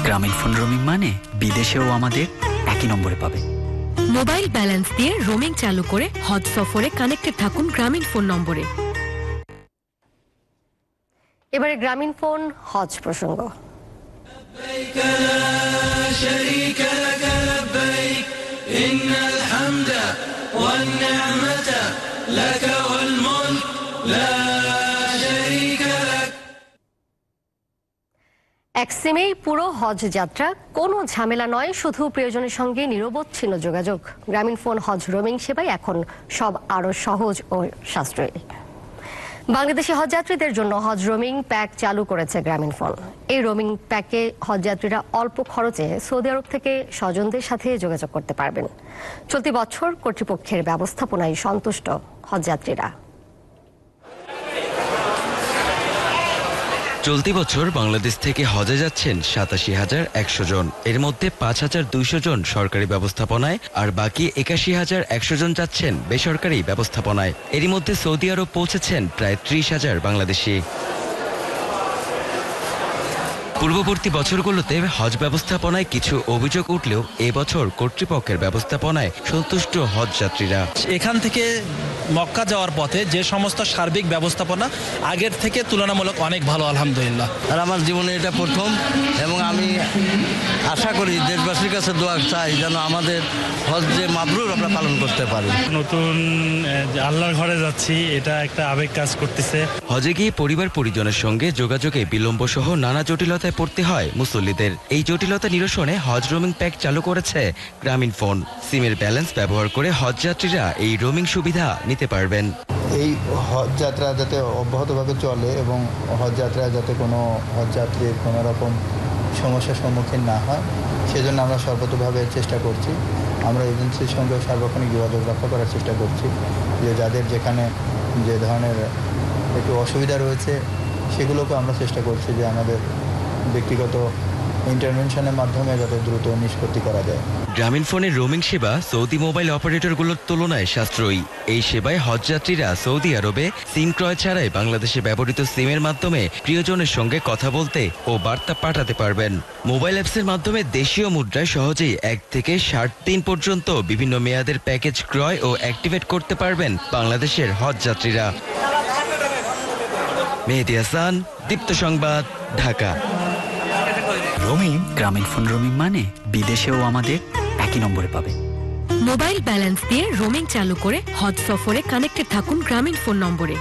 গ্রামীণ phone roaming মানে বিদেশেও আমাদের একই নম্বরে পাবে। মোবাইল ব্যালেন্স দিয়ে রোমিং চালু করে হজ সফরে কানেক্টেড থাকুন গ্রামীণ ফোন নম্বরে। এবারে গ্রামীণ ফোন হজ প্রসঙ্গ। এক সিমেই পুরো হজ যাত্রা, কোনো ঝামেলা নয়, শুধু প্রিয়জনের সঙ্গে নিরবচ্ছিন্ন যোগাযোগ। গ্রামীণ ফোন হজ রোমিং সেবাই এখন সব আরো সহজ ও সাশ্রয়ী। বাংলাদেশি হজযাত্রীদের জন্য হজ রোমিং প্যাক চালু করেছে গ্রামীণ ফোন। এই রোমিং প্যাকে হজযাত্রীরা অল্প খরচে সৌদি আরব থেকে স্বজনদের সাথে যোগাযোগ করতে পারবেন। চলতি বছর কর্তৃপক্ষের ব্যবস্থাপনায় সন্তুষ্ট হজযাত্রীরা। চলতি বছর বাংলাদেশ থেকে হজে যাচ্ছেন ৮৭,১০০ জন। এর মধ্যে ৫,২০০ জন সরকারি ব্যবস্থাপনায় আর বাকি ৮১,১০০ জন যাচ্ছেন বেসরকারি ব্যবস্থাপনায়। এরই মধ্যে সৌদি আরব পৌঁছেছেন প্রায় ৩০,০০০ বাংলাদেশি। পূর্ববর্তী বছরগুলোতে হজ ব্যবস্থাপনায় কিছু অভিযোগ উঠলেও এবছর কর্তৃপক্ষের ব্যবস্থাপনায় সন্তুষ্ট হজ যাত্রীরা। এখান থেকে মক্কা যাওয়ার পথে যে সমস্ত সার্বিক ব্যবস্থাপনা আগের থেকে তুলনামূলক অনেক ভালো, আলহামদুলিল্লাহ। আর আমার জীবনে এটা প্রথম, এবং আমি আশা করি দেশবাসীর কাছে দোয়া চাই যেন আমাদের হজ যে মাবরুর আমরা পালন করতে পারি। নতুন আল্লাহর ঘরে যাচ্ছি, এটা একটা আবেগ কাজ করতেছে। হজে গিয়ে পরিবার পরিজনের সঙ্গে যোগাযোগে বিলম্ব সহ নানা জটিলতায় পড়তে হয় মুসল্লিদের। এই জটিলতা নিরসনে হজ রোমিং প্যাক চালু করেছে গ্রামীণ ফোন। সিমের ব্যালেন্স ব্যবহার করে হজ যাত্রীরা এই রোমিং সুবিধা নিতে পারবেন। এই হজ যাত্রা যাতে অব্যাহতভাবে চলে এবং হজ যাত্রায় যাতে কোনো হজ যাত্রীর কোনো রকম সমস্যার সম্মুখীন না হয়, সেজন্য আমরা সর্বতভাবে চেষ্টা করছি। আমরা এজেন্সির সঙ্গে সার্বক্ষণিক যোগাযোগ রক্ষা করার চেষ্টা করছি, যে যাদের যেখানে যে ধরনের একটু অসুবিধা রয়েছে সেগুলোকে আমরা চেষ্টা করছি যে আমাদের ব্যক্তিগত ইন্টারভেনশনের মাধ্যমে যাতে দ্রুত নিষ্পত্তি করা যায়। গ্রামীণ ফোনের রোমিং সেবা সৌদি মোবাইল অপারেটরগুলোর তুলনায় সাশ্রয়ী। এই সেবায় হজযাত্রীরা সৌদি আরবে সিম ক্রয় ছাড়াই বাংলাদেশে ব্যবহৃত সিমের মাধ্যমে প্রিয়জনের সঙ্গে কথা বলতে ও বার্তা পাঠাতে পারবেন। মোবাইল অ্যাপসের মাধ্যমে দেশীয় মুদ্রায় সহজেই ১ থেকে ৬০ দিন পর্যন্ত বিভিন্ন মেয়াদের প্যাকেজ ক্রয় ও অ্যাক্টিভেট করতে পারবেন বাংলাদেশের হজযাত্রীরা। মেহেদী হাসান, দীপ্ত সংবাদ, ঢাকা। রোমিং গ্রামীণ ফোন রোমিং মানে বিদেশেও আমাদের একই নম্বরে পাবে। মোবাইল ব্যালেন্স দিয়ে রোমিং চালু করে হজ সফরে কানেক্টেড থাকুন গ্রামীণ ফোন নম্বরে।